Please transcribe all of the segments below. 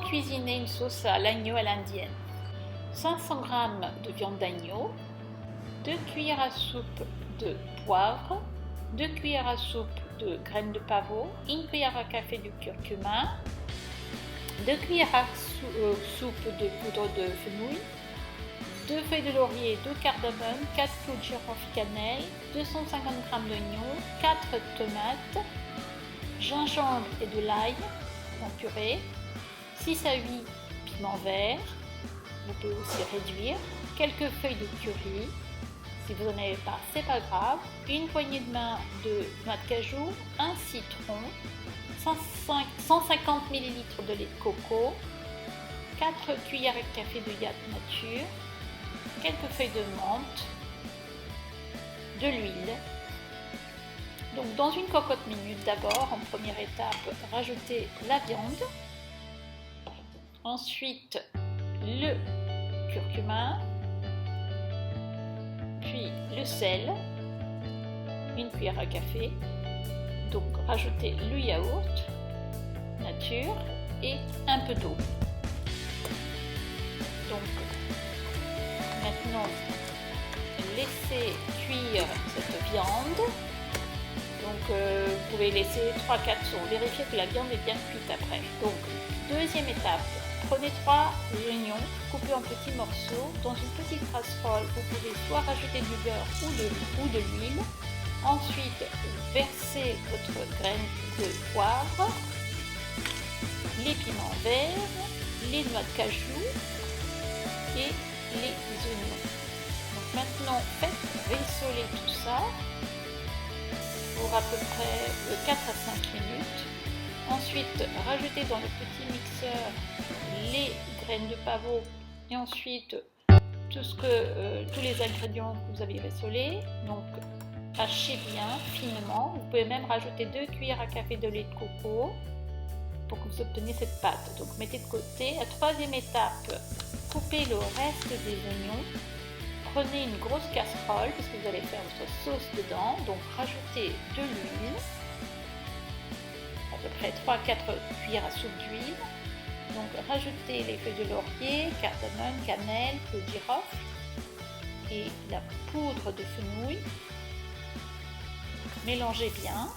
cuisiner une sauce à l'agneau à l'indienne. 500 g de viande d'agneau, 2 cuillères à soupe de poivre, 2 cuillères à soupe de graines de pavot, 1 cuillère à café de curcuma, 2 cuillères à soupe de poudre de fenouil, 2 feuilles de laurier, 2 cardamome, 4 clous de girofle cannelle, 250 g d'oignons, 4 tomates, gingembre et de l'ail en purée, 6 à 8 piments verts, vous pouvez aussi réduire, quelques feuilles de curry, si vous n'en avez pas, c'est pas grave, une poignée de main de noix de cajou, un citron, 150 ml de lait de coco, 4 cuillères à café de yatte nature, quelques feuilles de menthe, de l'huile. Donc dans une cocotte minute d'abord, en première étape, rajoutez la viande, ensuite le curcuma, puis le sel, une cuillère à café, donc rajoutez le yaourt nature et un peu d'eau. Donc maintenant laissez cuire cette viande. Donc vous pouvez laisser 3-4 secondes, vérifiez que la viande est bien cuite après. Donc deuxième étape, prenez 3 oignons coupés en petits morceaux. Dans une petite casserole, vous pouvez soit rajouter du beurre ou de l'huile. Ensuite, versez votre graine de poivre, les piments verts, les noix de cajou et les oignons. Donc maintenant, faites rissoler tout ça pour à peu près 4 à 5 minutes. Ensuite, rajoutez dans le petit mixeur les graines de pavot et ensuite tous les ingrédients que vous avez rissolés. Donc, hachez bien finement. Vous pouvez même rajouter 2 cuillères à café de lait de coco pour que vous obteniez cette pâte. Donc, mettez de côté. La troisième étape, coupez le reste des oignons. Prenez une grosse casserole parce que vous allez faire votre sauce dedans. Donc, rajoutez de l'huile, à peu près 3 à 4 cuillères à soupe d'huile. Donc, rajoutez les feuilles de laurier, cardamome, cannelle, clous de girofle et la poudre de fenouil. Mélangez bien.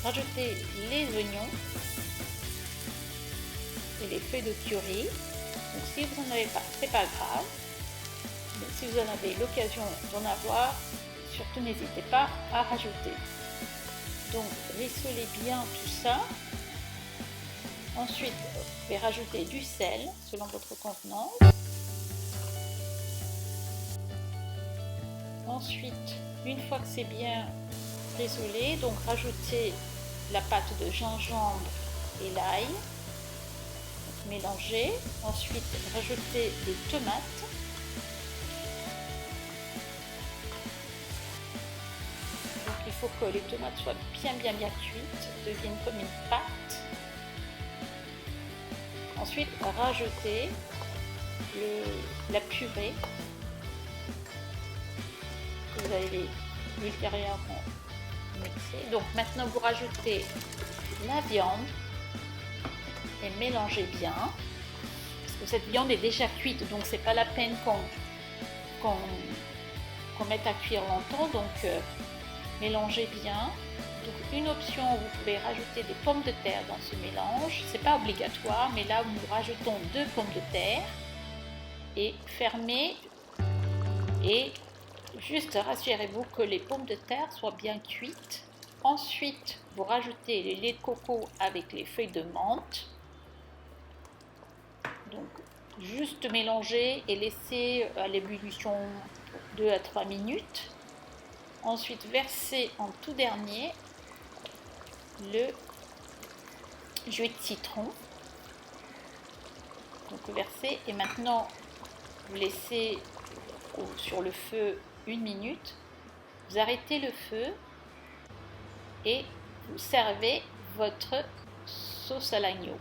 Rajoutez les oignons et les feuilles de curry. Donc, si vous n'en avez pas, c'est pas grave. Mais si vous en avez l'occasion d'en avoir, surtout n'hésitez pas à rajouter. Donc, rissolez bien tout ça. Ensuite, vous pouvez rajouter du sel selon votre contenance. Ensuite, une fois que c'est bien rissolé, donc rajoutez la pâte de gingembre et l'ail. Mélangez. Ensuite, rajoutez les tomates. Donc, il faut que les tomates soient bien cuites, deviennent comme une pâte. Ensuite, rajoutez la purée que vous allez ultérieurement mixer. Donc, maintenant, vous rajoutez la viande et mélangez bien parce que cette viande est déjà cuite, donc c'est pas la peine qu'on mette à cuire longtemps. Donc mélangez bien. Donc une option, vous pouvez rajouter des pommes de terre dans ce mélange, c'est pas obligatoire, mais là nous rajoutons 2 pommes de terre et fermez et juste rassurez-vous que les pommes de terre soient bien cuites. Ensuite vous rajoutez le lait de coco avec les feuilles de menthe. Donc, juste mélanger et laisser à l'ébullition 2 à 3 minutes. Ensuite, versez en tout dernier le jus de citron. Donc, versez et maintenant, vous laissez sur le feu 1 minute. Vous arrêtez le feu et vous servez votre sauce à l'agneau.